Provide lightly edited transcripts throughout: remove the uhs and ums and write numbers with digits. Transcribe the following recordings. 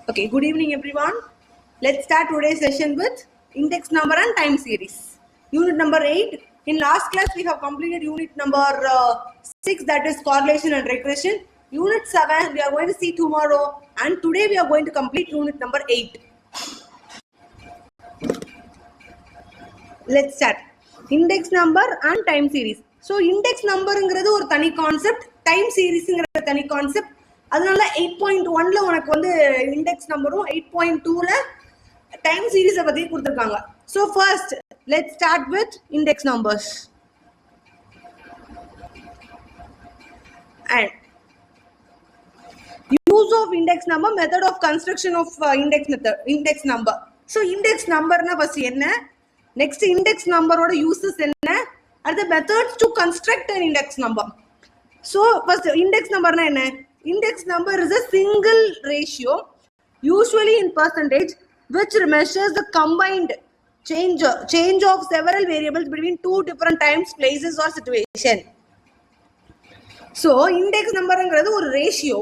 Okay, good evening everyone. Let's start today's session with index number and time series. Unit number 8. In last class we have completed unit number 6, that is correlation and regression. Unit 7 we are going to see tomorrow, and today we are going to complete unit number 8. Let's start. Index number and time series. So index number is ஒரு தனி concept, time series is தனி concept. அதனால 8.1ல உனக்கு வந்து index நம்பரும் 8.2ல time சீரிஸை பத்தி கொடுத்துருக்காங்க. So first let's start with index numbers. And use of index number, method of construction of index number. So index நம்பர்னா ஃபர்ஸ்ட் என்ன, நெக்ஸ்ட் இண்டெக்ஸ் நம்பரோட யூசஸ் என்ன, அடுத்த methods to construct an index number. So first index நம்பர்னா என்ன? Index number is a single ratio, usually in percentage, which measures the combined change of several variables between two different times, places or situation. So index number ங்கிறது ஒரு ratio.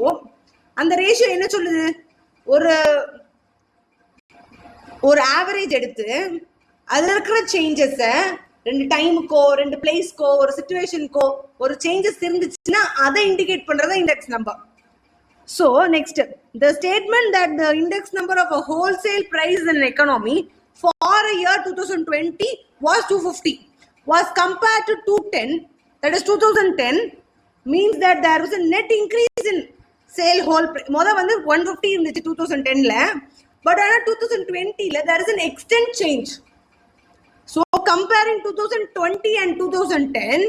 அந்த ratio என்ன சொல்லுது? ஒரு average எடுத்து அதுல இருக்கிற சேஞ்சஸை ரெண்டு டைமுக்கோ ரெண்டு பிளேஸ்க்கோ ஒரு சிச்சுவேஷனுக்கோ ஒரு சேஞ்சஸ் இருந்துச்சுன்னா அதை இண்டிகேட் பண்றது index number. So next, the statement that the index number of a wholesale price in an economy for a year 2020 was 250 was compared to 210, that is 2010, means that there was a net increase in sale whole price. Moda vandu 150 irundhuchu 2010 la, but ana 2020 la there is an extent change. So comparing 2020 and 2010,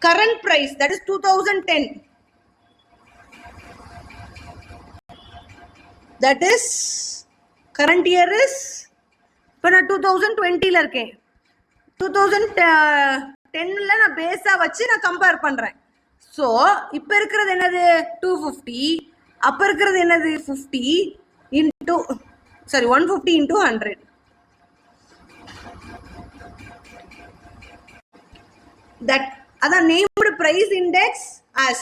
current price, that is 2010, that is current year is இப்போ நான் 2020ல இருக்கேன், 2010ல நான் பேஸா வச்சு நான் compare பண்றேன். So இப்போ இருக்கிறது என்னது 250, அப்போ இருக்கிறது என்னது 50 இன்டூ 150 இன்டூ 100. அதான் named price index as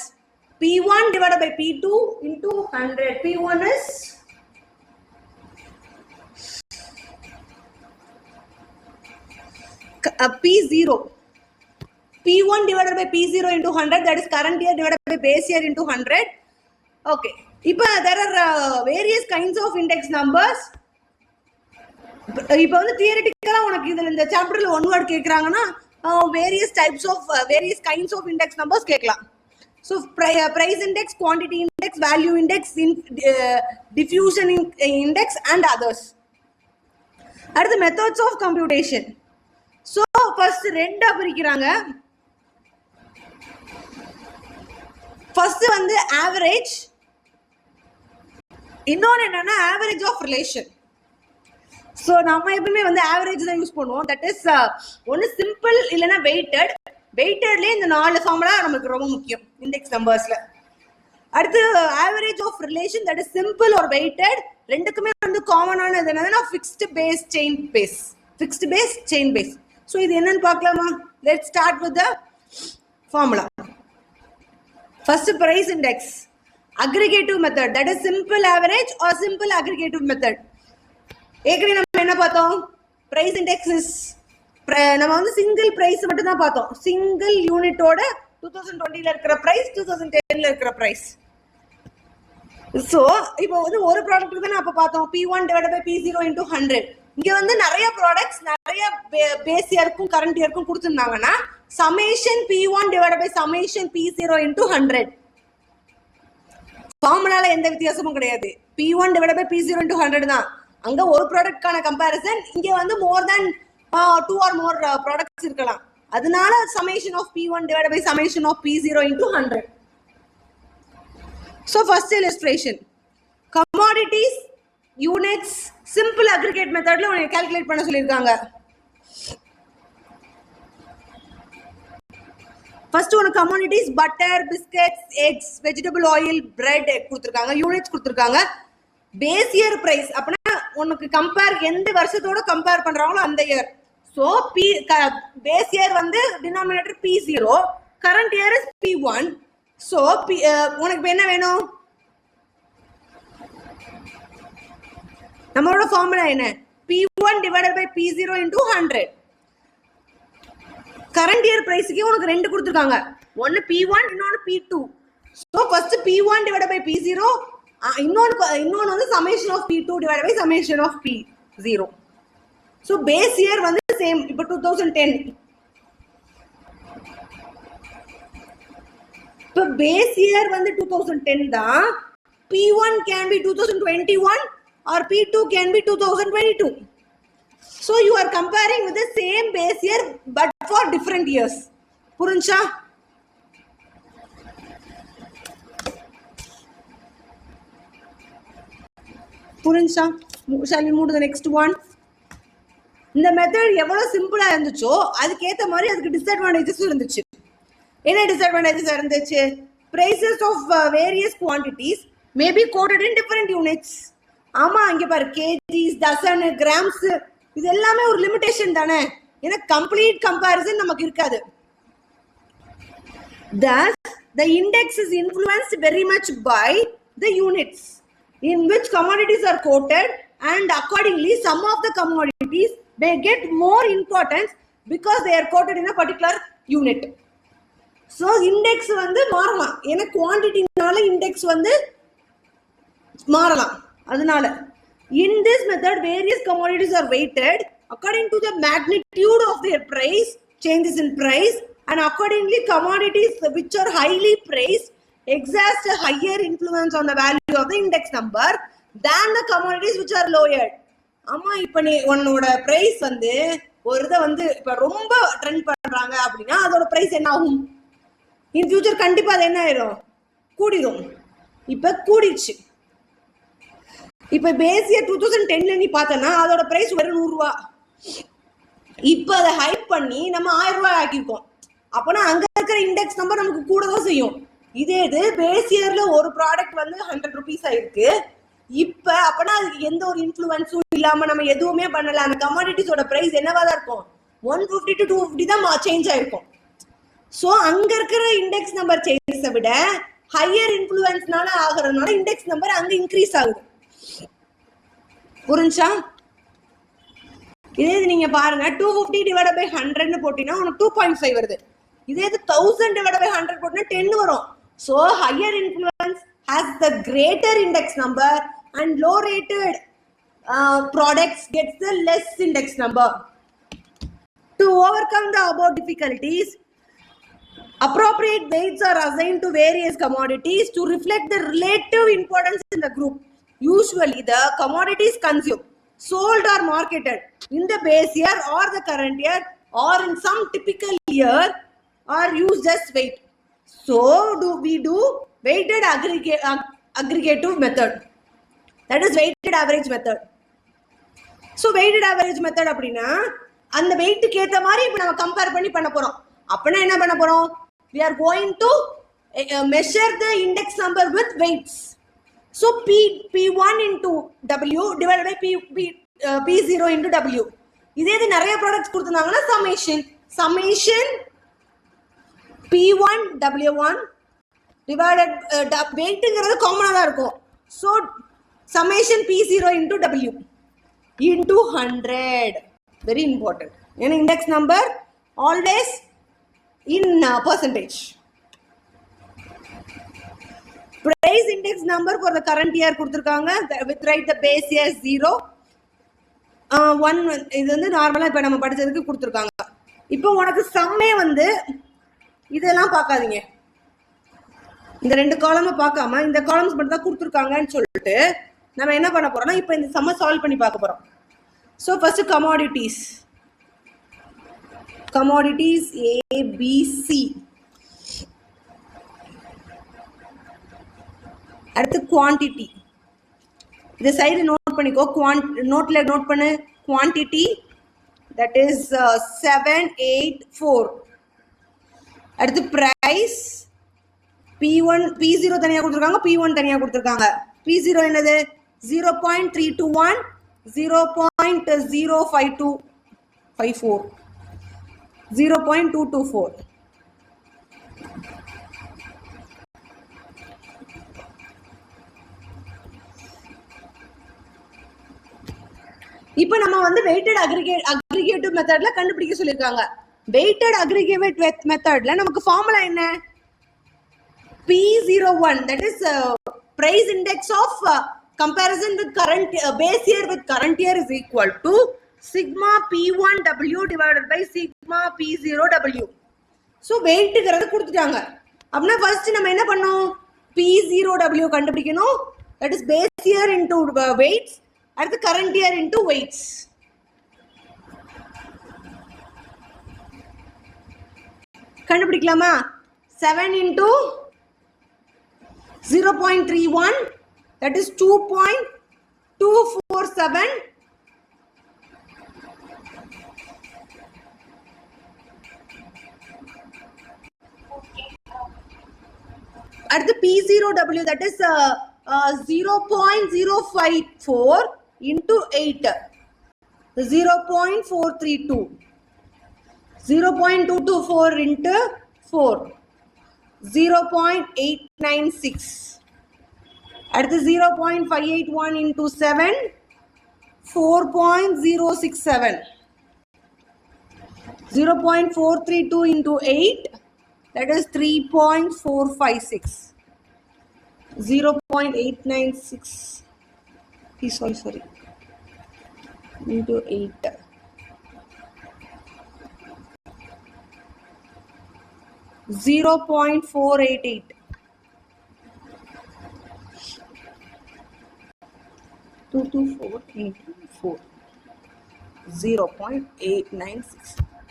P1 divided by P2 into 100. P1 is P0. P1 divided by P0 into 100, that is current year divided by base year into 100. Okay. இப்போ there are various kinds of index numbers. இப்போ வந்து தியரிட்டிக்கலா உனக்கு இதுல இந்த சாப்டர்ல one word கேக்குறாங்கன்னா various kinds of index numbers கேட்கலாம். So price index, quantity index, value index, diffusion index and others. Are the methods of computation. So first ரெண்டா பிரிக்கிறாங்க. First வந்து average, இன்னொன்னு என்னன்னா average of relation. So நம்ம எப்பவுமே வந்து average தான் யூஸ் பண்ணுவோம். That is ஒன்னு simple இல்லனா weighted. வெயிட்டட்லேயே இந்த 4 ஃபார்முலா நமக்கு ரொம்ப முக்கியம் இண்டெக்ஸ் நம்பர்ஸ்ல. அடுத்து average of relation, that is simple or weighted. ரெண்டுக்குமே வந்து காமனானது என்னன்னா fixed base chain base. So இது என்னன்னு பார்க்கலாமா? Let's start with the formula. First price index, aggregative method, that is simple average or simple aggregative method. ஏற்கனவே நம்ம என்ன பார்த்தோம்? பிரைஸ் இண்டெக்ஸ் இஸ் நம்ம வந்து சிங்கிள் பிரைஸ் மட்டும் தான் பார்த்தோம். சிங்கிள் யூனிட்டோட 2020ல இருக்கிற பிரைஸ், 2010ல இருக்கிற பிரைஸ். ஸோ இப்போ வந்து ஒரு ப்ராடக்ட் தான் அப்போ பார்த்தோம், P1 divided by P0 into 100. இங்க வந்து நிறைய ப்ராடக்ட்ஸ் நிறைய பேஸ் இயருக்கும் கரண்ட் இயருக்கும் கொடுத்துருந்தாங்கன்னா summation P1 divided by summation P0 into 100. ஃபார்முலால எந்த வித்தியாசமும் கிடையாது. P1 divided by P0 into 100 தான். அங்க ஒரு ப்ராடக்ட்கான கம்பேரிசன், இங்க வந்து மோர் தேன் 2 or more products இருக்கலாம். அதனால summation of P1 divided by summation of P0 into 100. So first illustration, commodities, units, simple aggregate methodல உனக்கு calculate பண்ண சொல்லிருக்காங்க. First one commodities, butter, biscuits, eggs, vegetable oil, bread கொடுத்திருக்காங்க, units கொடுத்திருக்காங்க. Base year price அப்படினா உனக்கு compare எந்த வருஷத்தோட compare பண்றாங்களோ அந்த இயர். So base year வந்து denominator P0, current year is P1. So உனக்கு என்ன வேணும்? நம்மளோட ஃபார்முலா என்ன? P1 divided by P0 into 100. Current year பிரைஸ்க்கே உனக்கு ரெண்டு கொடுத்துருக்காங்க, ஒன்னு P1 இன்னொன்னு P2. So first P1 divided by P0, இன்னொன்னு வந்து summation of P2 divided by summation of P0. So base year வந்து சேம். இப்போ 2010, இப்போ பேஸ் இயர் வந்து 2010 தான். P1 can be 2021 or P2 can be 2022. So you are comparing with the same base year but for different years. புரிஞ்சா? புரிஞ்சா? Shall we move to the next one? இந்த method எவ்வளவு சிம்பிளா இருந்துச்சோ அதுக்கேற்ற மாதிரி அதுக்கு டிஸ்அட்வான்டேஜஸ் இருந்துச்சு. என்ன டிஸ்அட்வான்டேஜஸ் இருந்துச்சு? prices of various quantities may be quoted in different units. ஆமா, இங்க பாரு, கேஜிஸ், டசன், கிராம்ஸ், இது எல்லாமே ஒரு லிமிடேஷன் தானே. ஏன்னா கம்ப்ளீட் கம்பேரிசன் நமக்கு இருக்காது. Thus, the index is influenced very much by the units in which commodities are quoted, and accordingly some of the commodities may get more importance because they are quoted in a particular unit. So index வந்து மாறலாம், ஏன்னா குவான்டிட்டினால index வந்து மாறலாம். அதனால in this method various commodities are weighted according to the magnitude of their price, changes in price, and accordingly commodities which are highly priced exert a higher influence on the value of the index number than the commodities which are lowered. ஆமா, இப்ப நீ உன்னோட price வந்து ஒரு இதை வந்து இப்ப ரொம்ப ட்ரெண்ட் பண்றாங்க அப்படின்னா அதோட பிரைஸ் என்ன ஆகும்? இன் ஃபியூச்சர் கண்டிப்பா அது என்ன ஆயிரும்? கூடிடும். இப்ப கூடிடுச்சு. இப்ப பேஸ் இயர் 2010ல நீ பார்த்தனா அதோட பிரைஸ் வெறும் 100 ரூபாய். இப்ப அதை ஹைப் பண்ணி நம்ம 1000 ரூபாய் ஆக்கியிருக்கோம். அப்பனா அங்க இருக்கிற இண்டெக்ஸ் நம்பர் நமக்கு கூட தான் செய்யும். இதே இது பேஸ் இயர்ல ஒரு ப்ராடக்ட் வந்து 100 rupees ஆயிருக்கு. இப்ப அப்பனா அதுக்கு எந்த ஒரு இன்ஃப்ளூயன்ஸும் இல்லாம நம்ம எதுவுமே பண்ணல, அந்த கமாடிட்டிஸோட பிரைஸ் என்னவா தான் இருக்கும்? 150 to 250 தான் சேஞ்ச் ஆயிருக்கும். ஸோ அங்க இருக்கிற இண்டெக்ஸ் நம்பர் சேஞ்சஸை விட ஹையர் இன்ஃப்ளூயன்ஸ்னால ஆகிறதுனால இண்டெக்ஸ் நம்பர் அங்க இன்க்ரீஸ் ஆகுது. புரிஞ்சா? இதே இது நீங்க பாருங்க, 250 divided by 100 போட்டீங்கன்னா உனக்கு 2.5 வருது. இதே இது 1000 divided by 100 போட்டீங்கன்னா 10 வரும். So higher influence has the greater index number and low rated products gets the less index number. To overcome the above difficulties, appropriate weights are assigned to various commodities to reflect the relative importance in the group. Usually the commodities consumed, sold or marketed in the base year or the current year or in some typical year are used as weight. So we do weighted aggregative method, that is weighted average method. So weighted average method அப்படின்னா அந்த வெயிட்டுக்கு ஏற்ற மாதிரி இப்போ நம்ம compare பண்ணி பண்ண போறோம். அப்படின்னா என்ன பண்ண போறோம்? We are going to measure the index number with weights. So P1 into W divided by P0 into W. இதே இது நிறைய ப்ராடக்ட்ஸ் கொடுத்துருந்தாங்கன்னா summation P1 W1 divided வெயிட்டுங்கிறது காமனாக தான் இருக்கும். So summation P0 into W into 100. Very important. ஏன்னா index number always in percentage. Price index number for the current year கொடுத்திருக்காங்க, with write the base year 0 1. இது வந்து நார்மலா இப்ப நம்ம படிச்சதுக்கு கொடுத்திருக்காங்க. இப்போ உனக்கு சம்மே வந்து இதெல்லாம் பார்க்காதீங்க, இந்த ரெண்டு காலமை பார்க்காம இந்த காலம்ஸ் மட்டும் தான் கொடுத்துருக்காங்கன்னு சொல்லிட்டு நம்ம என்ன பண்ண போறோம்னா இப்போ இந்த சம்மை சால்வ் பண்ணி பார்க்க போறோம். So first commodities A B C, அடுத்து குவான்டிட்டி. இந்த சைடு நோட் பண்ணிக்கோ, நோட்ல நோட் பண்ணு. Quantity that is 784. அடுத்து பிரைஸ் P1 P0 தனியா கொடுத்துருக்காங்க, P1 தனியா கொடுத்துருக்காங்க. P0 என்னது? 0.321 0.05254 0.224. இப்போ நம்ம வந்து வெயிட்டட் அக்ரிகேட்டிவ் மெத்தட்ல கண்டுபிடிக்க சொல்லியிருக்காங்க. வெயிட்டட் அக்ரிகேட் மெத்தட்ல நமக்கு ஃபார்முலா என்ன? P01, that is price index of comparison with current base year with current year is equal to sigma P1W divided by sigma P0W. So வெயிட்ங்கிறது கொடுத்துட்டாங்க. அப்படின்னா ஃபர்ஸ்ட் நம்ம என்ன பண்ணோம்? P0W கண்டுபிடிக்கணும். that is base year into weights, அடுத்து current year into weights. கண்டுபிடிக்கலாமா? 7 into 0.31, that is 2.247. At the P0W, that is 0.054 into 8, 0.432, 0.224 into 4, 0.896. At the 0.581 into 7, 4.067, 0.432 into 8, that is 3.456, 0.896, sorry, into 8, 0.488, 224 into 4, 0.896.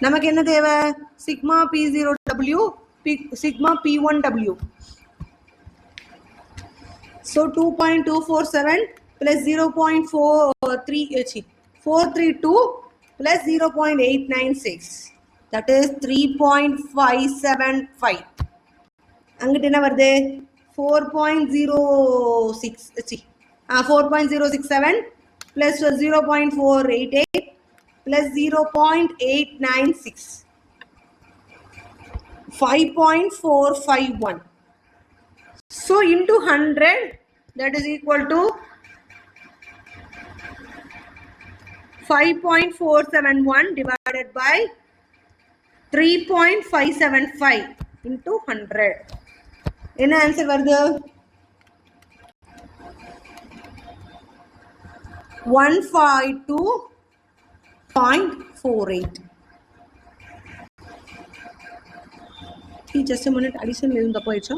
நமக்கு என்ன தேவை? Sigma P0W, sigma P1W. So 2.247 plus 0.432 plus 0.896, that is 3.575. அங்கிட்டு என்ன வருது? 4.067 plus 0.488 plus 0.896, 5.451. So into 100, that is equal to 5.471 divided by 3.575 into 100. என்ன answer வருது? 152.48. just a minute, addition எதுவும் தப்பு ஆயிடுச்சா?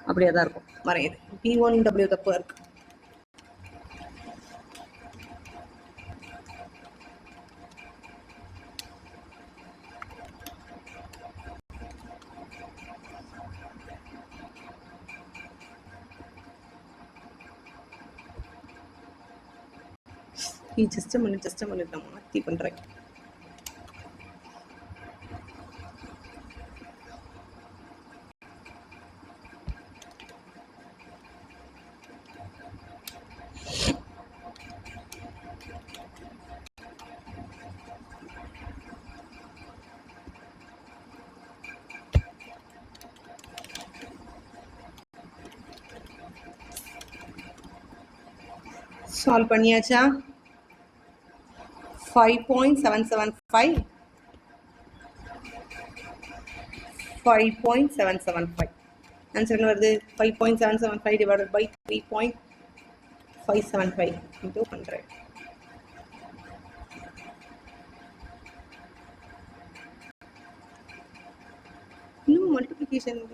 அப்படியே தான் இருக்கும் வரையுது. P1W தப்பு இருக்கு. just a minute நான் மாற்றி பண்றேன். சால்வ் பண்ணியாச்சா? 5.775, 5.775. ஆன்சர் என்ன வருது? 5.775 divided by 3.575 into 100. இன்னும் மல்டிப்ளிகேஷன் இந்த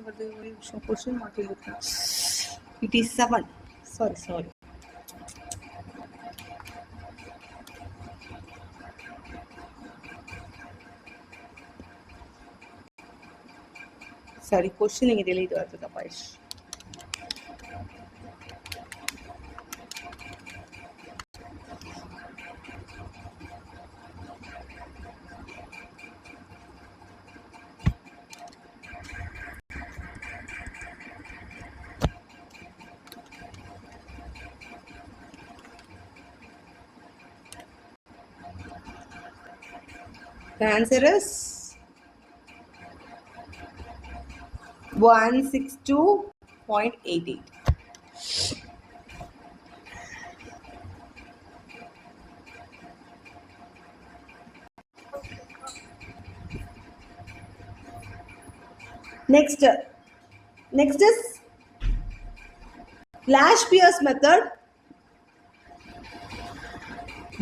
வருது. ஒரு நிமிஷம் क्वेश्चन மாற்றி இருக்கேன். It is 7. Sorry. Sorry, question இங்க delete ஆகுது தப்பாயிடுச்சு. The answer is 162.88. Next is Lash-Pierce method.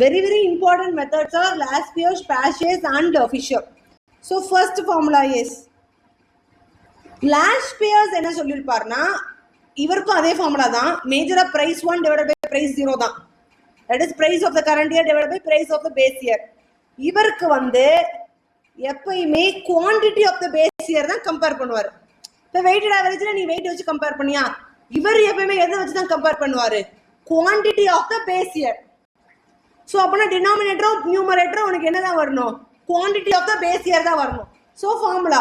Very important methods are Lash-Pierce, Paget and Fisher. So first formula is Lash-Pierce என்ன சொல்லிருப்பார்னா இவருக்கும் அதே ஃபார்முலா தான். மேஜரா price 1 divided by price 0 தான். That is price of the current year divided by price of the base year. இவருக்கு வந்து எப்பயுமே quantity of the base year தான் compare பண்ணுவார். இப்போ weighted averageல நீ weight வச்சு கம்பேர் பண்ணியா, இவர் எப்பயுமே எதை வச்சு தான் கம்பேர் பண்ணுவாரு, quantity of the base year. So அப்போனா டினாமினேட்டரும் நியூமரேட்டரும் உனக்கு என்ன தான் வரணும், quantity of the base year தான் வரணும். So formula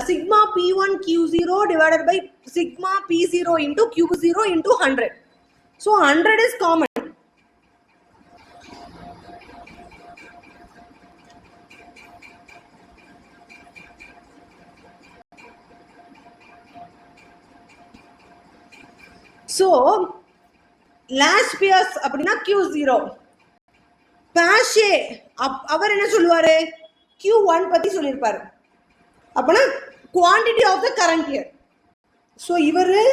sigma P1 Q0 divided by sigma P0 into Q0 into 100. So 100 is common. So Lash-Pierce அப்படினா Q0, Paget அவர் என்ன சொல்லுவாரு, Q1 பத்தி சொல்லிருப்பாரு. அப்பனா quantity of the current year. So இவரு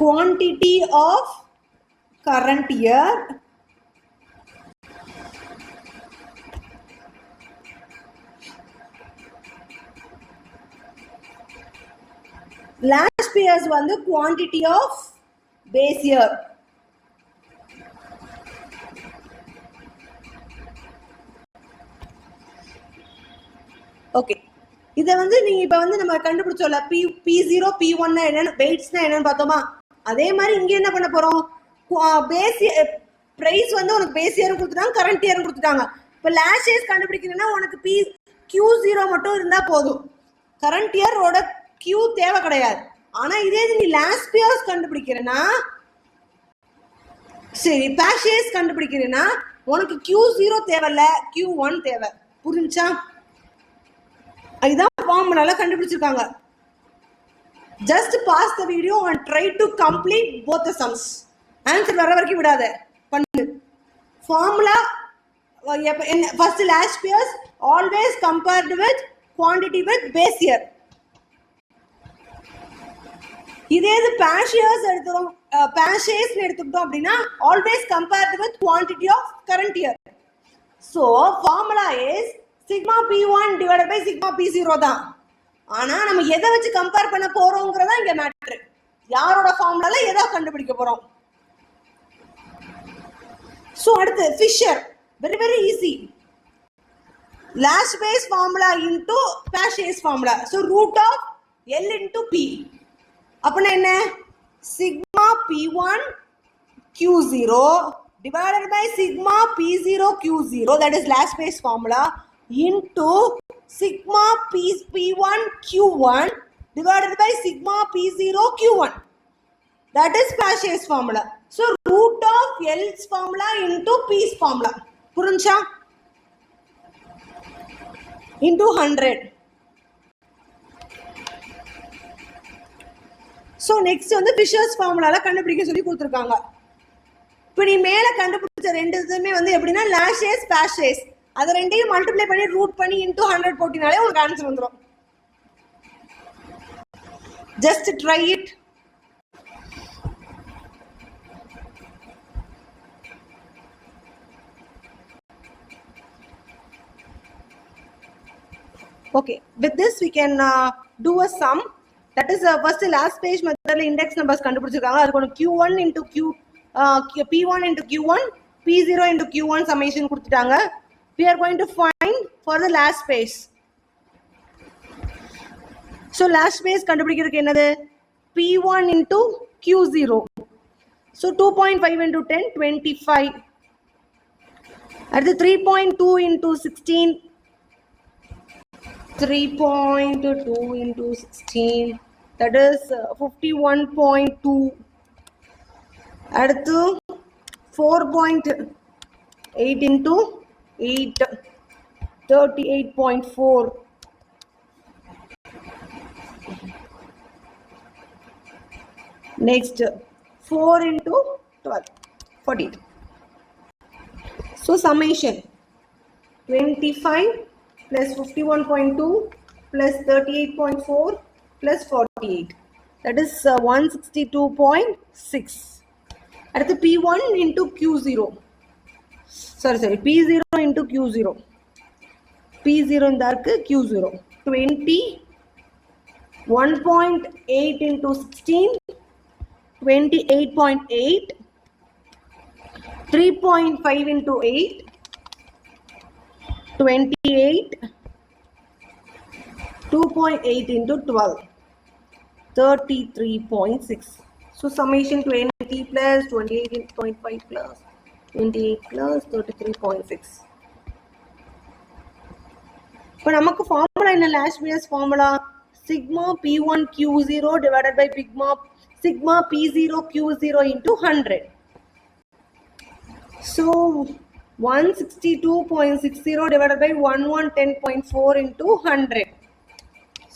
quantity of current year Lash-Pierce வந்து quantity of base year. Okay, இதை வந்து நீங்க இப்ப வந்து நம்ம கண்டுபிடிச்சோம்ல P0 P1 என்னன்னு வெயிட்ஸ்னா என்னன்னு பார்த்தோமா, அதே மாதிரி இங்க என்ன பண்ண போறோம், பேஸ் பிரைஸ் வந்து உனக்கு பேஸ் இயர் கொடுத்துட்டாங்க, கரண்ட் இயர் கொடுத்துட்டாங்க. இப்போ லாஸ்ட் இயர்ஸ் கண்டுபிடிக்கணும்னா உனக்கு Q0 மட்டும் இருந்தா போதும், கரண்ட் இயரோட Q தேவை கிடையாது. ஆனா இதே நீ Lash-Pierce கண்டுபிடிக்கிறேன்னா, சரி Paget கண்டுபிடிக்கிறேன்னா உனக்கு Q0 தேவையில்ல, Q1 தேவை. புரிஞ்சா? இதுதான் ஃபார்முலால கண்டுபிடிச்சிருக்காங்க. Just pause the video and try to complete both the sums. Answer வர வரைக்கும் விடாத, பண்ணு. Formula first Lash-Pierce always compared with quantity with base year. இதே இது Paget எடுத்துக்கிட்டோம் அப்படின்னா always compared with quantity of current year. So formula is sigma P1 divided by sigma P0 தான். ஆனா நம்ம எதை வச்சு கம்பேர் பண்ண போறோம்ங்கறதா இங்க மேட்டர். யாரோட ஃபார்முலால எதை கண்டுபிடிக்க போறோம். சோ அடுத்து Fisher, very easy. Lash-Pierce formula into Paget's formula. So root of L into P. அப்பனா என்ன, sigma P1 Q0 divided by sigma P0 Q0, that is Lash-Pierce formula, into sigma P1 Q1 divided by sigma P0 Q1, that is Paget's formula. So root of L's formula into P's formula, புரிஞ்சா, into 100. So next வந்து Fisher's formulaல கண்டுபிடிக்க சொல்லி கொடுத்திருக்காங்க. இப்போ நீ மேல கண்டுபிடிச்ச ரெண்டு இதுமே வந்து எப்படின்னா Lash-Pierce, Paget, அதை ரெண்டையும் மல்டிப்ளை பண்ணி ரூட் பண்ணி இன்டூ 100 போட்டினாலே உங்களுக்கு ஆன்சர் வந்துடும். Just try it. Okay, with this we can do a sum. That is first Lash-Pierce மெத்தட்ல இண்டெக்ஸ் நம்பர்ஸ் கண்டுபிடிச்சிருக்காங்க. அதுக்கு Q1 into P1 into Q1 P0 into Q1 summation கொடுத்துட்டாங்க. We are going to find for the Lash-Pierce. So Lash-Pierce கண்டுபிடிக்கிறதுக்கு என்னது, P1 into Q0. So 2.5 into 10, 25. At the 3.2 into 16, 3.2 into 16, that is 51.2. At the 4.8 into 8, 38.4. Next 4 into 12, 48. So summation 25 plus 51.2 plus 38.4 plus 48. That is 162.6. At the P1 into Q0. Sorry, P0 into Q0. P0 in dark Q0. 21.8 into 16. 28.8. 3.5 into 8. 28. 2.8 into 12. 33.6. So summation 20 plus 28.5 plus 28 plus 33.6. இப்போ நமக்கு formula என்ன? Last years formula sigma P1 Q0 divided by sigma P0 Q0 into 100. So 162.60 divided by 1110.4 into 100.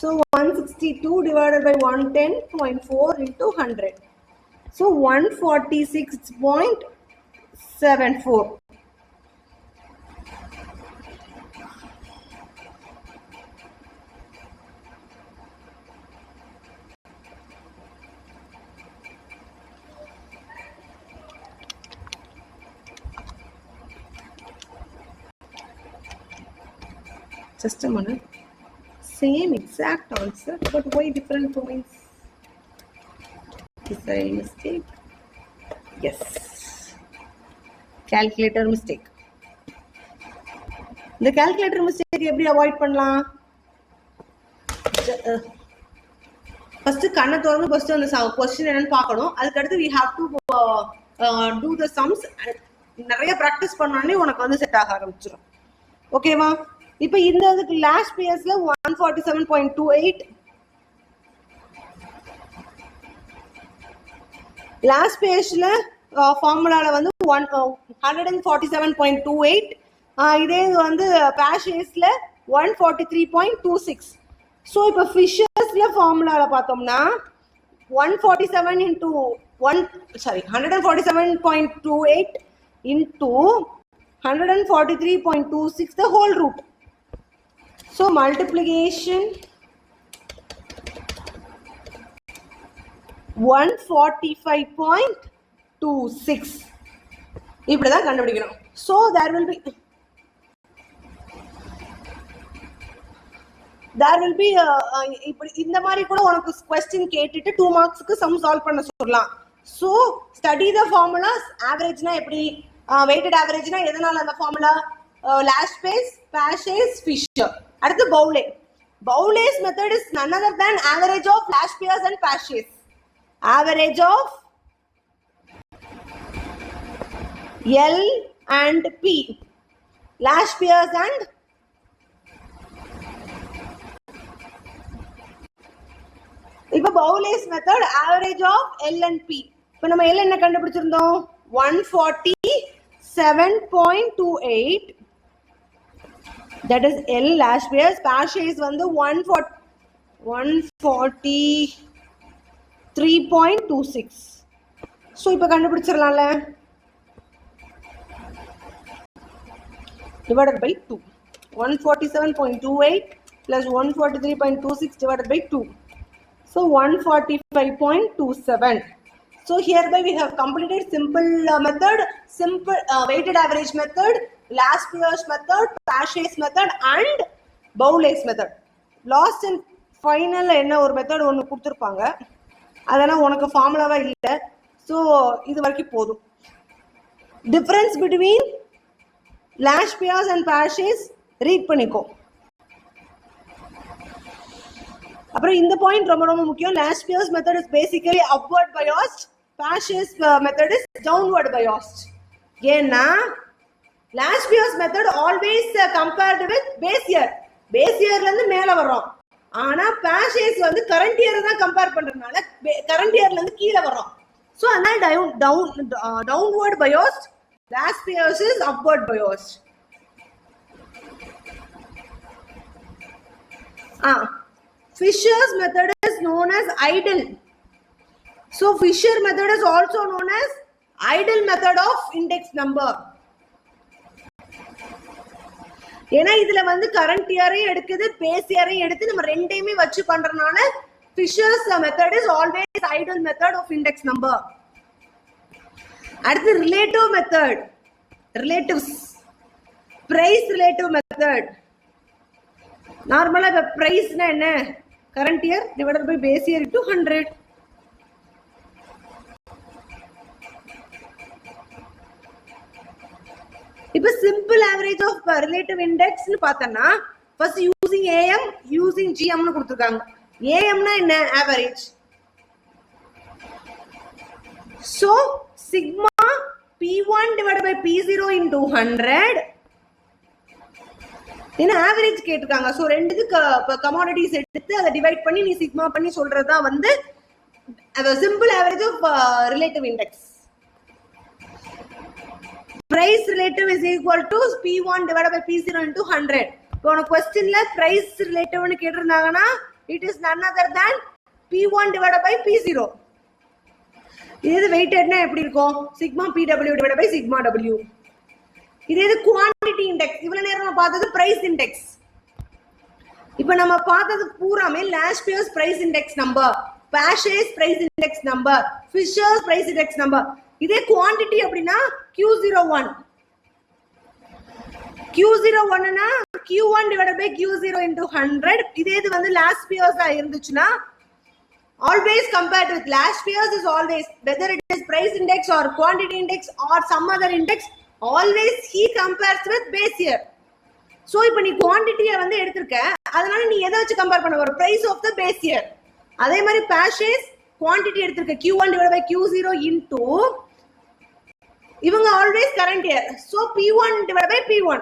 So 162 divided by 110.4 into 100. So 146.74. Just a minute. Same exact answer, but why different points? Is there a mistake? Yes. Calculator mistake. The calculator mistake எப்படி avoid பண்ணலாம்? First கண்ணை திறந்து first அந்த question என்னன்னு பார்க்கணும். அதுக்கு அடுத்து we have to do the sums. நிறைய practice பண்ணானே உனக்கு வந்து செட் ஆக ஆரம்பிச்சிடும். ஓகேவா? இப்போ இந்த இதுக்கு லாஸ்ட் பேஸ்ல 147.28 லாஸ்ட் பேஜ்ல ஃபார்முலால வந்து 147.28 இதே வந்து பேஷேஸ்ல 143.26. ஸோ இப்போ ஃபிஷர்ஸ்ல ஃபார்முலால பார்த்தோம்னா 147.28 into 143.26 the whole root. So multiplication 145.26 இப்படிதான் கண்டுபிடிக்கணும். So there will be இப்படி இந்த மாதிரி கூட உனக்கு question கேட்டுட்டு 2 மார்க்ஸ்க்கு சம் சால்வ் பண்ண சொல்லலாம். So study the formulas. Averageனா எப்படி, weighted averageனா எதனால அந்த ஃபார்முலா, லாஸ்ட் பேஸ், பேஷேஸ், ஃபிஷர். அடுத்து பவுலே. Bowley's method is none other than average of last pairs and passes. Average of L and P. Last pairs and இப்போ Bowley's method average of L and P. இப்போ நம்ம L என்ன கண்டுபிடிச்சிருந்தோம்? 147.28. That is L last pairs. Passes வந்து 143.26. So இப்போ கண்டுபிடிச்சிடலாம்ல, divided by 2. 147.28 plus 143.26 divided by 2. So 145.27. So hereby we have completed simple method, simple weighted average method, last pairs method, passes method and Bowley's method. Last and final என்ன ஒரு method ஒன்று கொடுத்துருப்பாங்க, அதெல்லாம் உனக்கு ஃபார்முலாவா இல்லை. So இது வரைக்கும் போதும். Difference between last pairs and passes read பண்ணிக்கோ. அப்புறம் இந்த பாயிண்ட் ரொம்ப ரொம்ப முக்கியம். Last pairs method is basically upward biased, passes method is downward biased. ஏன்னா last pairs method always compared with base year. Base இயர்ல இருந்து மேல வர்றோம். ஆனா passes வந்து கரண்ட் இயர் தான் கம்பேர் பண்றதுனால கரண்ட் இயர்ல இருந்து கீழே வர்றோம். ஸோ அதனால downward biased, last pairs is upward biased. Fisher's method is known as idle. So Fisher method is also known as idle method of index number. ஏன்னா இதுல வந்து கரண்ட் இயரையும் எடுக்குது பேஸ் இயரையும் எடுத்து நம்ம ரெண்டையுமே வச்சு பண்றதுனால Fisher's method is always ideal method of index number. அடுத்து relative method, relatives, price relative method. நார்மலா இப்ப பிரைஸ்னா என்ன, current year divided by base year to 100. இப்ப simple average of relative index பார்த்தோம்னா ஃபர்ஸ்ட் யூசிங் ஏஎம் யூசிங் ஜிஎம்னு கொடுத்துருக்காங்க. ஏஎம்னா என்ன, average. So sigma P1 divided by P0 into 100. என்ன ஆவரேஜ் கேட்டிருக்காங்க. சோ ரெண்டுக்கு கமாடிட்டிஸ் எடுத்து அதை டிவைட் பண்ணி நீ சிக்மா பண்ணி சொல்றதா வந்து simple average of relative index. Price relative is equal to P1 divided by P0 into 100. இப்போ உனக்கு क्वेश्चनல price relative னு கேட்டிருந்தாங்கன்னா it is none other than P1 divided by P0. இது வெயிட்டட்னா எப்படி இருக்கும், sigma PW divided by sigma W. இது quantity index. இவ்வளவு நேரம் நம்ம பார்த்தது பிரைஸ் இண்டெக்ஸ். இப்போ நம்ம பார்த்தது பூராமே last year's price index number, Paasche's price index number, Fisher's price index number. இதே குவாண்டிட்டி அப்படின்னா Q01. Q01 னா Q1 divided by Q0 into 100. இதே இது வந்து லாஸ்ட் இயர்ஸ் இருந்துச்சுன்னா always compared with last year's is always, whether it is price index or quantity index or some other index, always he compares with base year. So இப்போ நீ குவாண்டிட்டியை வந்து எடுத்திருக்க, அதனால நீ எதை வச்சு கம்பேர் பண்ண வர, price of the base year. அதே மாதிரி purchase quantity எடுத்திருக்க Q1 divided by Q0 into இவங்க always current year. So P1 divided by P1.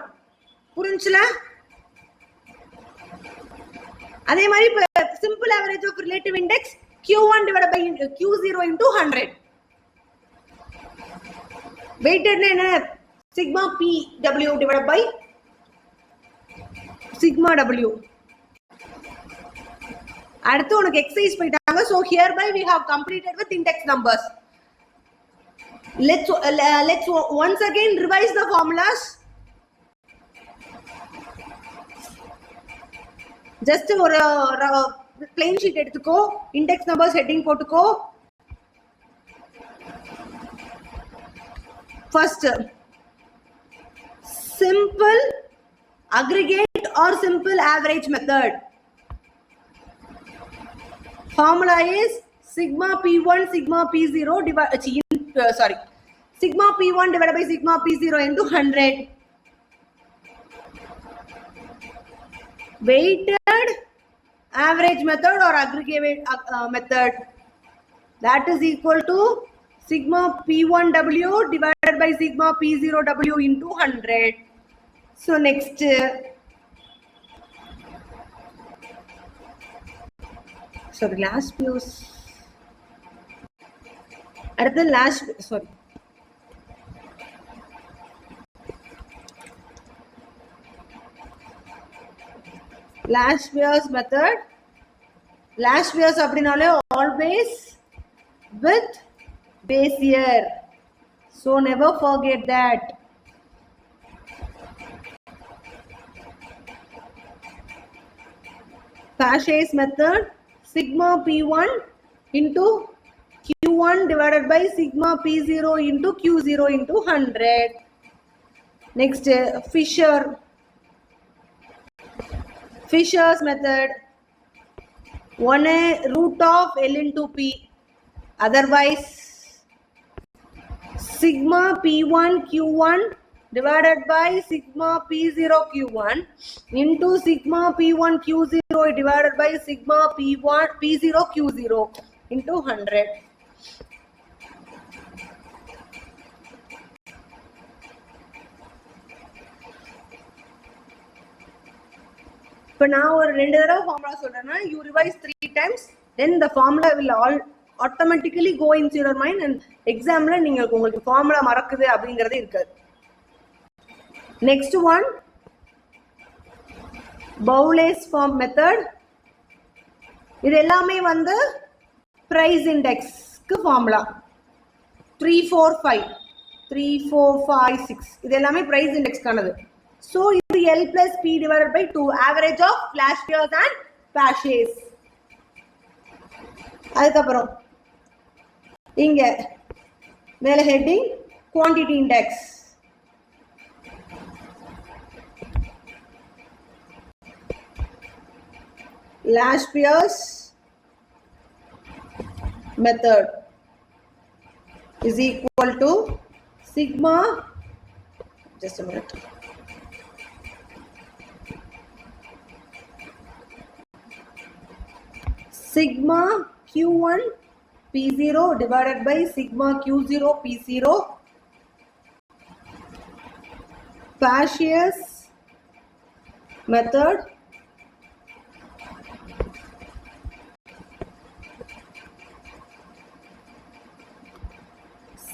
புரிஞ்சுல? அதே மாதிரி simple average of relative index Q1 divided by Q0 into 100. Weighted என்ன, sigma PW divided by sigma W. அடுத்து உனக்கு exercise போயிட்டாங்க. So hereby we have completed with index numbers. Let's once again revise the formulas. Just ஒரு plain sheet எடுத்துக்கோ, index numbers heading போட்டுக்கோ. First, simple aggregate or simple average method. Formula is sigma P1 sigma P0 sigma P1 divided by sigma P0 into 100. Weighted average method or aggregate method, that is equal to sigma P1W divided by sigma P0W into 100. So next, sorry, last views. At the last, sorry. Last year's method. Last year's அப்படினாலே always with base year. So never forget that. Pasch's method, sigma P1 into Q1 divided by sigma P0 into Q0 into 100. Next, Fisher's method, 1 root of L into P. Otherwise, sigma P1 Q1 divided by sigma P0 Q1 into sigma P1 Q0 divided by sigma P1 P0 Q0 into 100. இப்போ நான் ஒரு 2 தடவை formula சொல்றேன்னா you revise 3 times, then the formula will all automatically go into your mind and examல உங்களுக்கு formula மறக்குது அப்படிங்கறதே இருக்காது. Next one, Bowley's form method. இது எல்லாமே வந்து price index க்கு ஃபார்முலா 3 4 5 6 இது எல்லாமே price index கானது. So இது L plus P divided by 2. Average of flash years and patches. அதுக்கப்புறம் இங்க மேல heading quantity index. Lashpier's method is equal to sigma, just a minute, sigma q1 p0 divided by sigma q0 p0 Lashpier's method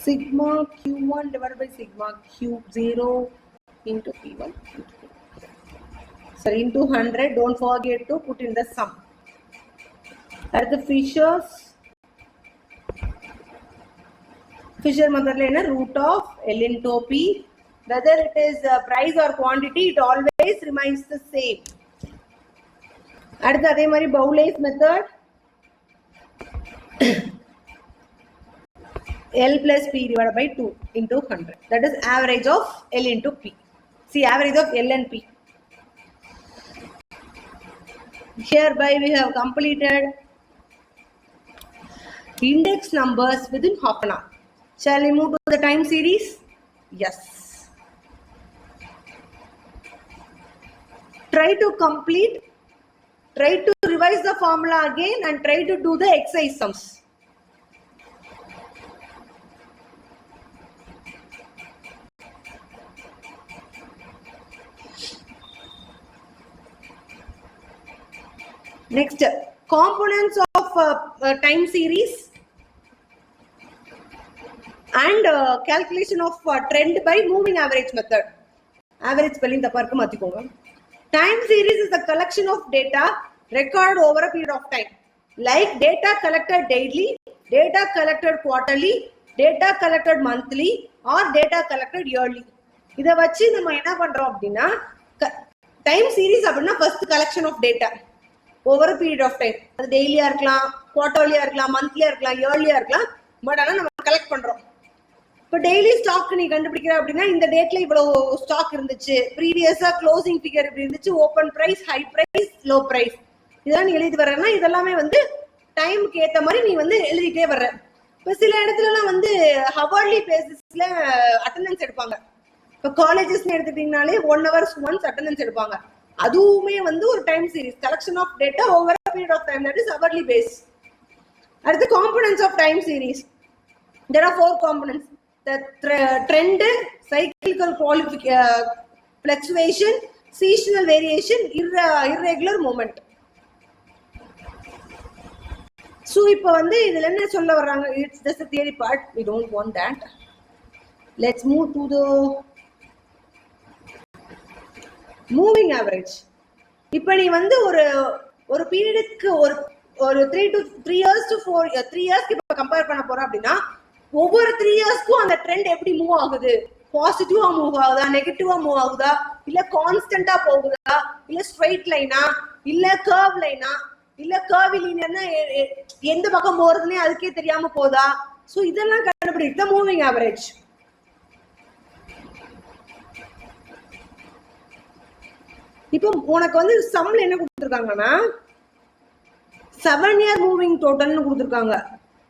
sigma q1 divided by sigma q0 into p1 sorry into 100. Don't forget to put in the sum. At the Fisher method la root of L into P. Whether it is price or quantity, it always remains the same. At the adhe mari Bowley's method, L plus P divided by 2 into 100. That is average of L into P. See, average of L and P. Hereby we have completed index numbers within half an hour. Shall we move to the time series? Yes. Try to revise the formula again and try to do the exercise sums. Next, components of time series and calculation of trend by moving average method. Average spelling the park mathikonga. Time series is a collection of data recorded over a period of time, like data collected daily, data collected quarterly, data collected monthly, or data collected yearly. இதை வச்சு நம்ம என்ன பண்றோம் அப்படின்னா time series அப்படின்னா first collection of data over period of time. அது டெய்லியா இருக்கலாம், குவார்டர்லியா இருக்கலாம், மந்த்லியா இருக்கலாம், இயர்லியா இருக்கலாம். பட் ஆனால் நம்ம கலெக்ட் பண்றோம். இப்போ டெய்லி ஸ்டாக் நீ கண்டுபிடிக்கிற அப்படின்னா இந்த டேட்ல இவ்வளவு ஸ்டாக் இருந்துச்சு, ப்ரீவியஸா க்ளோசிங் ஃபிகர் இப்படி இருந்துச்சு, open price, high price, low price, இதெல்லாம் நீ எழுதி வர்றேன்னா இதெல்லாமே டைமுக்கு ஏற்ற மாதிரி நீ எழுதிட்டே வர்ற. இப்போ சில இடத்துலலாம் ஹவர்லி பேசிஸ்ல அட்டண்டன்ஸ் எடுப்பாங்க. இப்போ காலேஜஸ்ன்னு எடுத்துட்டீங்கனாலே 1 hour ஒன்ஸ் அட்டண்டன்ஸ் எடுப்பாங்க. அதுவுமே ஒரு time series, collection of data over a period of time, that is hourly base. அடுத்து components of time series. There are 4 components: the trend, cyclical fluctuation, seasonal variation, irregular movement. So இப்போ இதுல என்ன சொல்ல வர்றாங்க, it's just a theory part, we don't want that. Let's move to the moving average. இப்போ நீ ஒரு பீரியடுக்கு ஒரு 3 years to 4 years இப்போ கம்பேர் பண்ண போற அப்படின்னா ஒவ்வொரு 3 yearsக்கும் அந்த ட்ரெண்ட் எப்படி மூவ் ஆகுது, பாசிட்டிவா மூவ் ஆகுதா, நெகட்டிவா மூவ் ஆகுதா, இல்ல கான்ஸ்டன்டா போகுதா, இல்ல ஸ்ட்ரைட் லைனா, இல்ல கர்வ் லைனா, இல்ல கர்வி லீனியர்னா எந்த பக்கம் போறதுன்னே அதுக்கே தெரியாம போதா. ஸோ இதெல்லாம் கண்டுபிடிக்க மூவிங் ஆவரேஜ். இப்போ உனக்கு சம்ல என்ன கொடுத்துருக்காங்கன்னா 7 year மூவிங் டோட்டல்னு கொடுத்துருக்காங்க.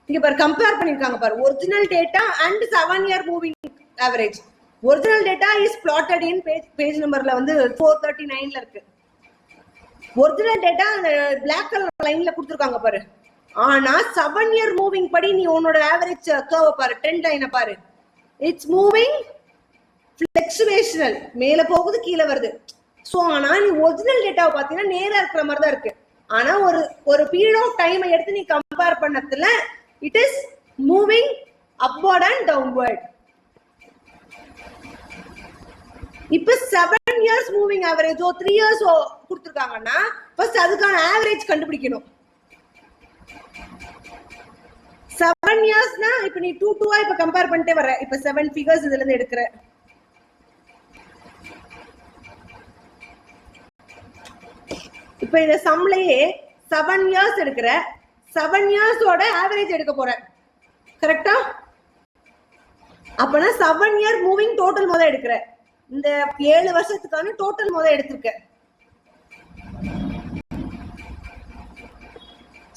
இங்க பாரு, கம்பேர் பண்ணிருக்காங்க பாரு, original data and 7 year moving average. Original data is blotted in page நம்பர்ல 439ல இருக்கு. ஒரிஜினல் டேட்டா அந்த பிளாக் கலர் லைன்ல கொடுத்துருக்காங்க பாரு. ஆனா 7 year மூவிங் படி நீ உன்னோட ஆவரேஜ் கர்வ் பாரு, ட்ரெண்ட் லைனை பாரு, இட்ஸ் மூவிங் ஃபிளக்சுவேஷனல், மேல போகுது கீழே வருது. ஸோ ஆனா நீ ஒரிஜினல் டேட்டாவை பார்த்தீங்கன்னா நேரா இருக்கிற மாதிரி தான் இருக்கு. ஆனா ஒரு பீரியட் ஆஃப் டைமை எடுத்து நீ கம்பேர் பண்ணதுல it is moving upward and downward. இப்ப 7 years மூவிங் ஆவரேஜோ 3 years கொடுத்துருக்காங்கன்னா ஃபர்ஸ்ட் அதுக்கான ஆவரேஜ் கண்டுபிடிக்கணும். 7 yearsனா இப்ப நீ 2 இப்ப கம்பேர் பண்ணிட்டே வர்ற. இப்ப 7 figures இதுல இருந்து எடுக்கிற. இப்போ இந்த சம்லையே 7 years எடுக்கிற 7 yearsோட ஆவரேஜ் எடுக்க போறேன். கரெக்டா? அப்பனா 7 year மூவிங் டோட்டல் முதல் எடுக்கிற. இந்த 7 வருஷத்துக்கான டோட்டல் முதல் எடுத்திருக்க.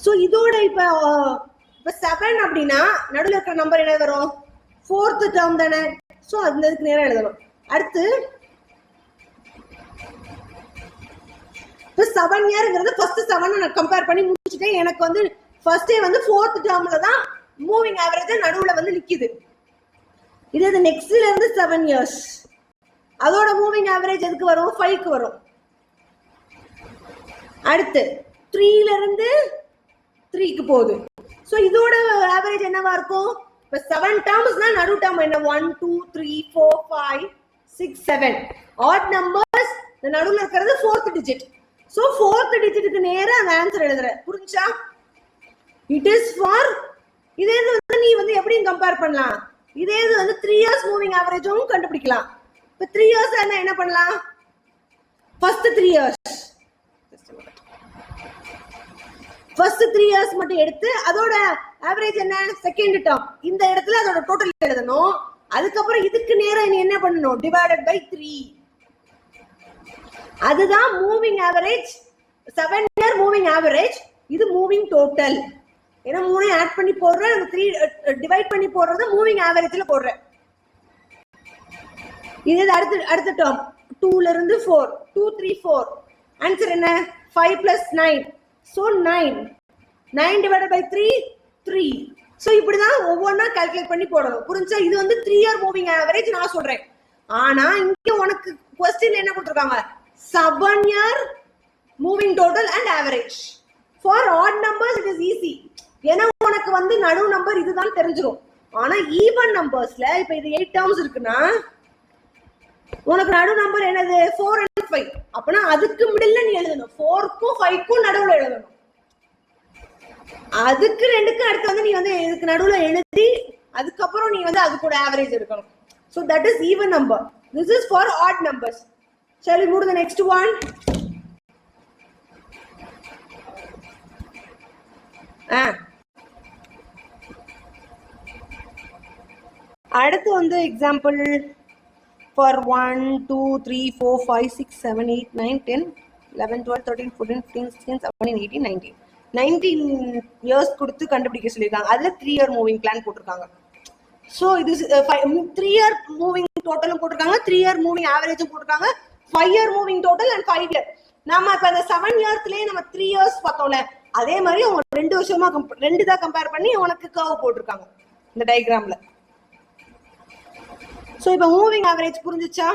சோ இதோட இப்ப 7 அப்படின்னா நடுவில் இருக்கிற நம்பர் என்ன வரும்? 4th டேர்ம் தானே. சோ அதுக்கு நேரா எழுதணும். அடுத்து இப்போ 7 yearங்கிறது ஃபர்ஸ்ட் 7 நான் கம்பேர் பண்ணி முடிச்சிட்டேன். எனக்கு வந்து ஃபர்ஸ்டே வந்து 4th டேர்ம்ல தான் மூவிங் ஆவரேஜ் நடுவுல வந்து நிக்குது. இது நெக்ஸ்ட்ல இருந்து 7 years அதோட மூவிங் ஆவரேஜ் எதுக்கு வரும்? 5க்கு வரும். அடுத்து 3ல இருந்து 3க்கு போகுது. சோ இதோட ஆவரேஜ் என்னவா இருக்கும்? இப்ப 7 டேர்ம்ஸ்னா நடு டேர்ம் என்ன? 1 2 3 4 5 6 7 ஆட் நம்பர்ஸ். இந்த நடுவுல இருக்கிறது 4th டிஜிட். சோ 4th டிஜிட்டுக்கு நேரா அந்த ஆன்சர் எழுதுற. புரிஞ்சா? இட் இஸ் ஃபார் இதே வந்து நீ வந்து எப்படி கம்பேர் பண்ணலாம்? இதே வந்து 3 years மூவிங் ஆவரேஜும் கண்டுபிடிக்கலாம். இப்ப 3 years என்ன பண்ணலாம்? ஃபர்ஸ்ட் 3 years ஃபர்ஸ்ட் 3 years மட்டும் எடுத்து அதோட ஆவரேஜ் என்ன? Second term. இந்த இடத்துல அதோட டோட்டல் எழுதணும். அதுக்கப்புறம் இதுக்கு நேரா நீ என்ன பண்ணணும்? Divided by 3. அதுதான் moving average. 7 year moving average. இது மூவிங் டோட்டல். ஏன்னா 3 ஆட் பண்ணி போடுறேன், 3 டிவைட் பண்ணி போடுறது மூவிங் ஆவரேஜ்ல போடுறேன். இது அடுத்த டேர்ம் 2ல இருந்து 4 2 3 4 ஆன்சர் என்ன? 5 plus 9. So 9 divided by 3 3. So இப்படிதான் ஒவ்வொன்றா கால்குலேட் பண்ணி போடணும். புரிஞ்சா? இது வந்து 3 year மூவிங் ஆவரேஜ் நான் சொல்றேன். ஆனா இங்க உனக்கு क्वेश्चन என்ன கொடுத்திருக்காங்க? 7 year moving total and average. For odd numbers it is easy. ஏன்னா உனக்கு வந்து நடு நம்பர் இதுதான் தெரிஞ்சிரும். ஆனா ஈவன் நம்பர்ஸ்ல இப்ப இது 8 டேர்ம்ஸ் இருக்குன்னா உனக்கு நடு நம்பர் என்னது? 4 and 5. அப்பனா அதுக்கு மிடில்ல நீ எழுதணும். 4க்கும் 5க்கும் நடுவுல எழுதணும். அதுக்கு ரெண்டுக்கும் அடுத்து வந்து நீ வந்து இதுக்கு நடுவுல எழுதி அதுக்கப்புறம் நீ வந்து அது கூட ஆவரேஜ் எடுக்கணும். So that is even number. This is for odd numbers. Shall we move to the next one? அடுத்து வந்து எக்ஸாம்பிள் for 1 2 3 4 5 6 7 8 9 10 11 12 13 14 15 16 17 18 19 19 years கொடுத்து கண்டுபிடிக்க சொல்லியிருக்காங்க. அதுல 3 year மூவிங் பிளான் போட்டிருக்காங்க. ஸோ இது 3 year மூவிங் டோட்டலும் போட்டிருக்காங்க, 3 year மூவிங் ஆவரேஜும் போட்டிருக்காங்க, 5 year moving total and 5 year. நம்ம இப்போ அந்த 7 yearsலயே நம்ம 3 years பார்த்தோம்ல, அதே மாதிரி அவங்க 2 வருஷமா 2 தான் கம்பேர் பண்ணி உனக்கு கர்வ் போட்டிருக்காங்க இந்த டயக்ராம்ல. ஸோ இப்போ மூவிங் ஆவரேஜ் புரிஞ்சுச்சா?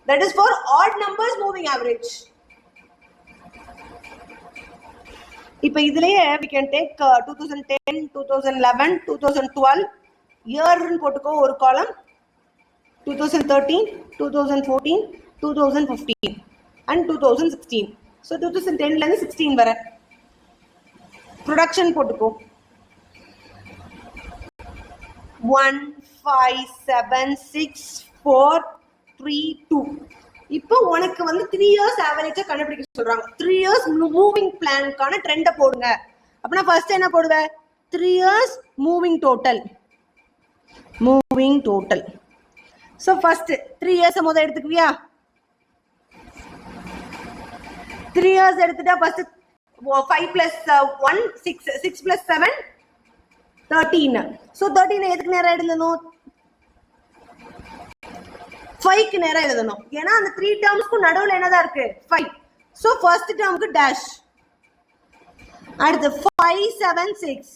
That is for odd numbers moving average. இப்போ இதுலயே we can take 2010 2011 2012 இயர்னு போட்டுக்கோ ஒரு காலம், 2013 2014 2015 and 2016. ஸோ 2010ல இருந்து 16 வரை ப்ரொடக்ஷன் போட்டுக்கோ. 1 5 7 6 4 3 2. இப்போ உனக்கு வந்து 3 years ஆவரேஜா கண்டுபிடிக்க சொல்றாங்க. 3 years மூவிங் பிளானுக்கான ட்ரெண்ட போடுங்க. அப்படின்னா ஃபர்ஸ்ட் என்ன போடுவ? 3 years moving total. So first 3 years முதல் எடுத்துக்குவியா? 3 years எடுத்துட்டா ஃபர்ஸ்ட் 5 plus 1 6 6 plus 7 13. ஸோ 13 எதுக்கு நேரம் எழுதணும்? 5க்கு நேரம் எழுதணும். ஏன்னா அந்த 3 டேர்ம்ஸ்க்கு நடுவுல என்னதான் இருக்கு? 5. சோ ஃபர்ஸ்ட் டேர்முக்கு டேஷ். அடுத்து 5 7 6.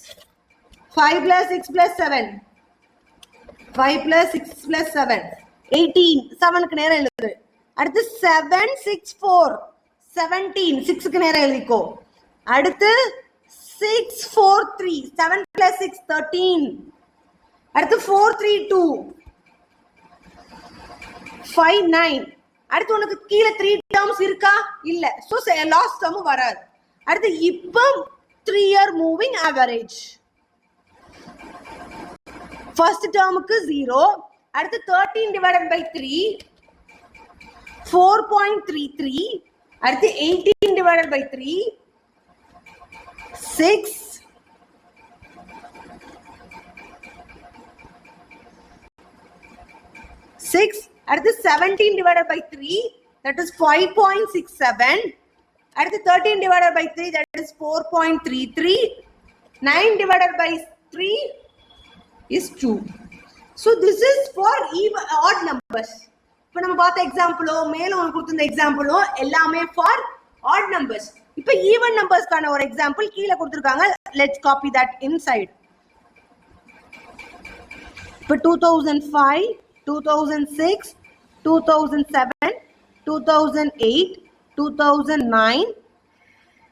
5 plus 6 plus 7. 5 plus 6 plus 7. 18. 7க்கு நேரம் எழுது. அடுத்து 7 6 4. 17. 6க்கு நேரம் எழுதிக்கோ. அடுத்து 6 4 3. 7 plus 6 13. அடுத்து 4 3 2. 5 9. அடுத்து உனக்கு கீழே 3 டேர்ம்ஸ் இருக்கா? இல்ல. சோ லாஸ்ட் டேர்ம் வராது. அடுத்து இப்போ 3 year மூவிங் ஆவரேஜ். ஃபர்ஸ்ட் டேர்முக்கு 0. அடுத்து 13 divided by 3 4.33. அடுத்து 18 divided by 3 6 அடுத்து 17 divided by 3 that is 5.67 அடுத்து 13 divided by 3 that is 4.33 9 divided by 3 is 2. So this is for even odd numbers. இப்போ நம்ம பார்த்த எக்ஸாம்பிளோ மேல உங்களுக்கு கொடுத்திருந்த எக்ஸாம்பிளோ எல்லாமே ஃபார் ஆட் நம்பர்ஸ். இப்போ ஈவன் நம்பர்ஸ்க்கான ஒரு எக்ஸாம்பிள் கீழே கொடுத்திருக்காங்க. Let's copy that inside. இப்போ 2005 2006 2007 2008 2009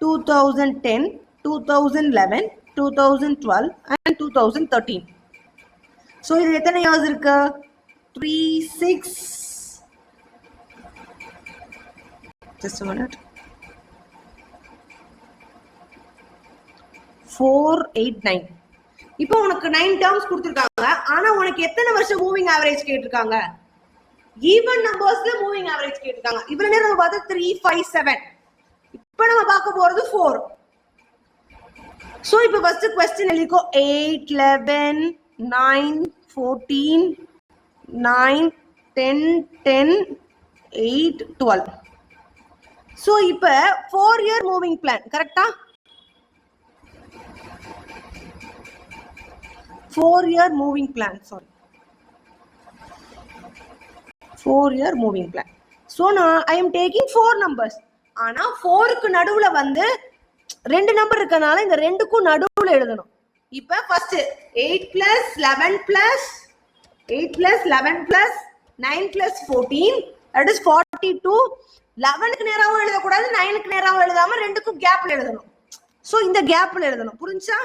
2010 2011 2012 and 2013. So இது எத்தனை இயர்ஸ் இருக்கு? 3 6 just a minute 4 8 9. இப்போ உனக்கு 9 டேர்ம்ஸ் கொடுத்திருக்காங்க. ஆனா உனக்கு எத்தனை வருஷம் மூவிங் ஆவரேஜ் கேட்டிருக்காங்க? ஈவன் நம்பர்ஸ்ல மூவிங் ஆவரேஜ் கேட்டிருக்காங்க. இவ்வளவு நேரம் நம்ம பார்த்தா 3 5 7. இப்போ நம்ம பார்க்க போறது 4. சோ இப்போ ஃபர்ஸ்ட் क्वेश्चन எழுதிக்கோ. 8 11 9 14 9 10 10 8 12. சோ இப்போ 4 year மூவிங் பிளான் கரெக்ட்டா? 4 year moving plan, sorry 4 year moving plan. So now I am taking 4 numbers. ஆனா 4 க்கு நடுவுல வந்து ரெண்டு நம்பர் இருக்கனால இந்த ரெண்டுக்கும் நடுவுல எழுதணும். இப்போ first 8 plus 11 plus 8 plus 11 plus 9 plus 14 that is 42. 11 க்கு நேராவும் எழுத கூடாது 9 க்கு நேராவும் எழுதாம ரெண்டுக்கும் கேப்ல எழுதணும். சோ இந்த கேப்ல எழுதணும். புரிஞ்சா?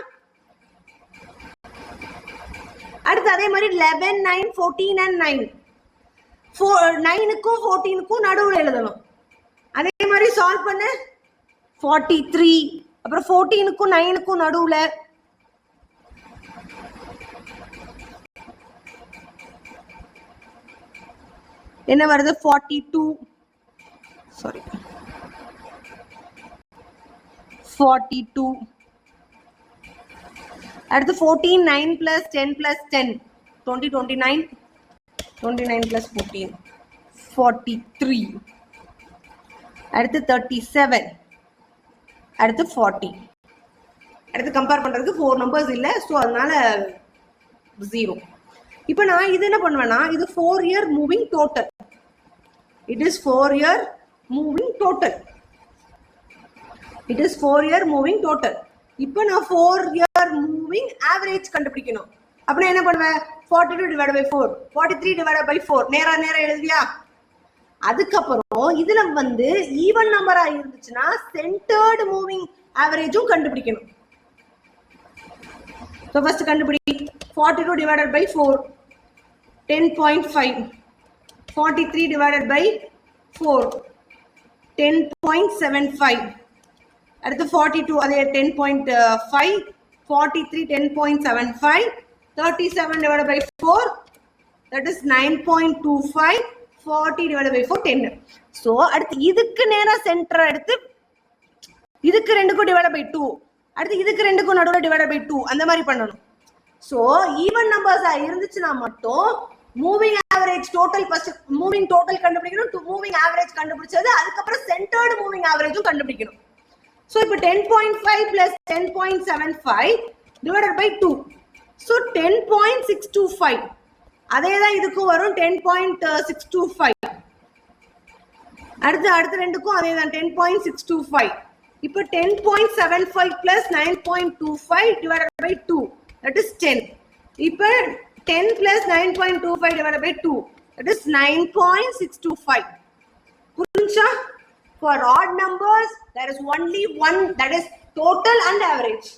அடுத்து அதே மாதிரி 11 9 14 and 9 9 க்கும் 14 க்கும் நடுவுல எழுதணும். அதே மாதிரி சால்வ் பண்ணு. 43 அப்புறம் 14 க்கும் 9 க்கும் நடுவுல என்ன வருது? 42 சாரி 42. அடுத்து 14 9 plus 10 plus 10 20 29 29 plus 14 43. அடுத்து 37. அடுத்து 40. அடுத்து கம்பேர் பண்றதுக்கு 4 நம்பர்ஸ் இல்ல. சோ அதனால 0. இப்போ நான் இது என்ன பண்ணுவேன்னா இது 4 year moving total. It is 4 year moving total. It is 4 year moving total. இப்போ நான் 4 year மூவிங் ஆவரேஜ் கண்டுபிடிக்கணும். அப்ப என்ன பண்ணுவேன்? 42 divided by 4 43 divided by 4 நேரா நேரா எழுதியா? அதுக்கப்புறம் இதுல வந்து ஈவன் நம்பரா இருந்துச்சுன்னா சென்டர்டு மூவிங் ஆவரேஜும் கண்டுபிடிக்கணும். So first கண்டுபிடி. 42 divided by 4 10.5 43 divided by 4 10.75. அடுத்து 42 அதே 10.5 43 10.75 37 divided by 4 that is 9.25 40 divided by 4 10. So அடுத்து இதுக்கு நேரா சென்டர் எடுத்து இதுக்கு ரெண்டுக்கும் டிவைட் பை 2 அடுத்து இதுக்கு ரெண்டுக்கும் நடுவுல டிவைட் பை 2 அந்த மாதிரி பண்ணணும். சோ ஈவன் நம்பர்ஸா இருந்துச்சுன்னா மட்டும் moving average total first moving total கண்டுபிடிக்கணும். மூவிங் ஆவரேஜ் கண்டுபிடிச்சது அதுக்கப்புறம் சென்டர்டு மூவிங் ஆவரேஜும் கண்டுபிடிக்கணும். So இப்போ 10.5 plus 10.75 divided by 2. So 10.625. அதே தான் இதுக்கும் வரும் 10.625. அடுத்து ரெண்டுக்கும் அதே தான் 10.625. இப்போ 10.75 plus 9.25 divided by 2 that is 10. இப்போ 10 plus 9.25 divided by 2 that is 9.625. புரிஞ்சா? For odd numbers, there is only one, that is total and average.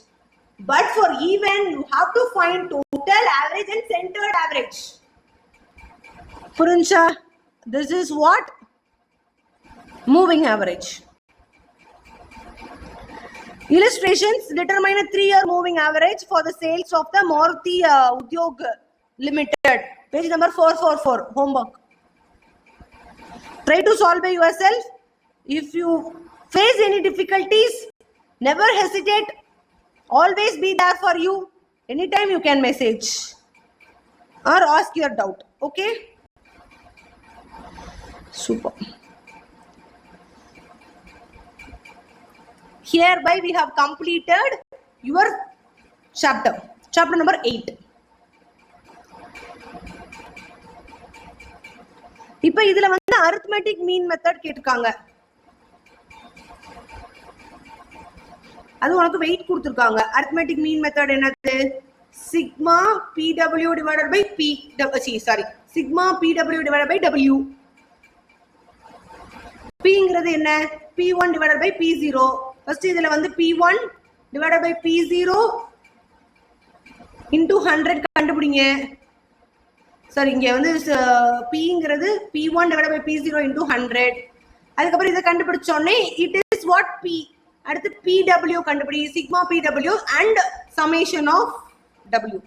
But for even, you have to find total, average and centered average. Puruncha, this is what? Moving average. Illustrations determine a 3 year moving average for the sales of the Maruti Udyog Limited. Page number 444, homework. Try to solve by yourself. If you face any difficulties, never hesitate. Always be there for you. Anytime you can message or ask your doubt. Okay? Super. Hereby we have completed your chapter number 8. இப்போ இதுல வந்து arithmetic mean method கேட்டிருக்காங்க. அது உனக்கு wait கொடுத்திருக்காங்க. arithmetic mean method என்னது? sigma pw divided by sigma pw divided by w. pங்கிறது என்ன? p1 divided by p0. First இதுல வந்து p1 divided by p0 into 100 கண்டுபிடிங்க. சரி, இங்க வந்து pங்கிறது p1 divided by p0 into 100. அதுக்கப்புறம் இதை கண்டுபிடிச்சோடனே it is what p. அடுத்து pw கண்டுபிடி. sigma pw and summation of w.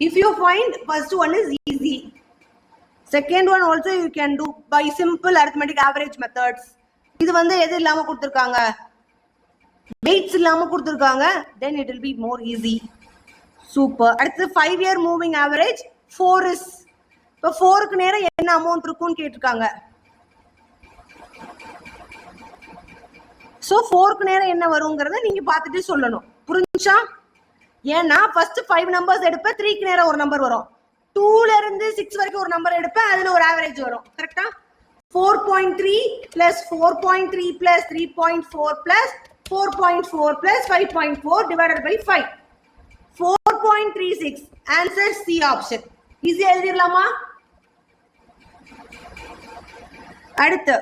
If you find first one is easy, second one also you can do by simple arithmetic average methods. இது வந்து எது இல்லாம கொடுத்திருக்காங்க? weights இல்லாம கொடுத்திருக்காங்க. then it will be more easy. Super. அடுத்து 5-year moving average 4 is. இப்போ 4க்கு நேரா என்ன அமௌண்ட் இருக்கும்னு கேட்டிருக்காங்க. சோ 4க்கு நேரா என்ன வரும்ங்கறத நீங்க பார்த்துட்டு சொல்லணும். புரிஞ்சா? ஏன்னா ஃபர்ஸ்ட் 5 நம்பர்ஸ் எடுப்பேன், 3க்கு நேரா ஒரு நம்பர் வரும். 2ல இருந்து 6 வரைக்கும் ஒரு நம்பர் எடுப்பேன், அதுல ஒரு ஆவரேஜ் வரும். கரெக்ட்டா? 4.3 plus 4.3 plus 3.4 plus 4.4 plus 5.4 divided by 5. 4.36. Answer C option. Easy எழுதிரலாமா? அடுத்து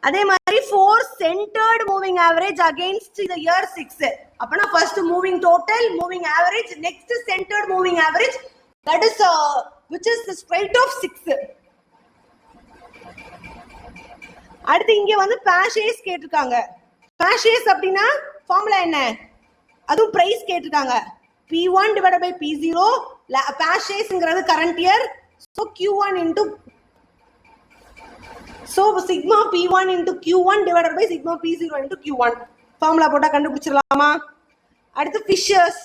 அதே மாதிரி 4 centered moving average against the year 6. அப்பனா first moving total, moving average, next centered moving average, that is which is the straight of 6. அடுத்து இங்க வந்து purchase கேட்டிருக்காங்க. purchase அப்படினா formula என்ன? அதுவும் பிரைஸ் கேட்டிருக்காங்க. p1 divided by p0. purchaseங்கிறது current year, so q1 into so sigma p1 into q1 divided by sigma p0 into q1. Formula போட்டா கண்டுபிடிச்சிரலாமா? அடுத்து ஃபிஷர்ஸ்.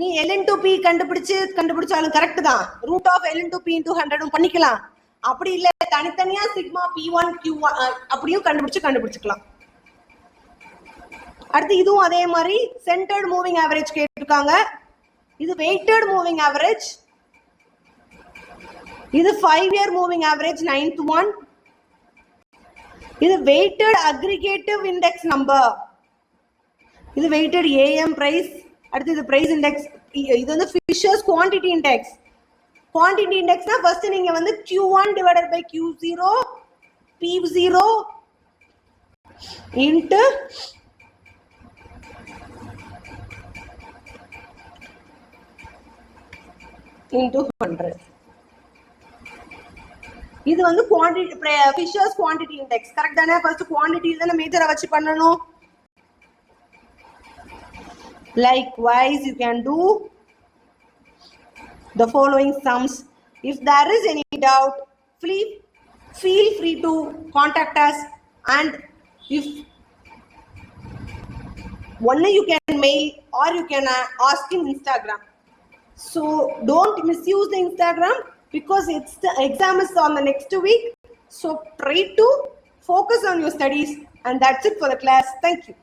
நீ l into p கண்டுபிடிச்சாலும் கரெக்ட் தான். root of l into p into 100 பண்ணிக்கலாம். அப்படி இல்ல தனித்தனியா sigma p1 q1 அப்படியும் கண்டுபிடிச்சுக்கலாம். அடுத்து இதுவும் அதே மாதிரி centered moving average கேட்டிருக்காங்க. இது weighted moving average. இது 5-year moving average 9th one. இது weighted aggregative index number. இது weighted AM price. அடுத்து இது price index. இது வந்து Fisher's quantity index. Quantity index na first நீங்க வந்து Q1 divided by Q0 P0 into into 100. இது வந்து quantity Fisher's quantity index. Correct தானே? ஃபர்ஸ்ட் குவாண்டிட்டி தான மேஜரா வச்சு பண்ணனும். Likewise you can do the following sums. If there is any doubt, feel free to contact us, and if one you can mail or you can ask in Instagram. So don't misuse the Instagram because it's the exam is on the next week. So try to focus on your studies, and that's it for the class. Thank you.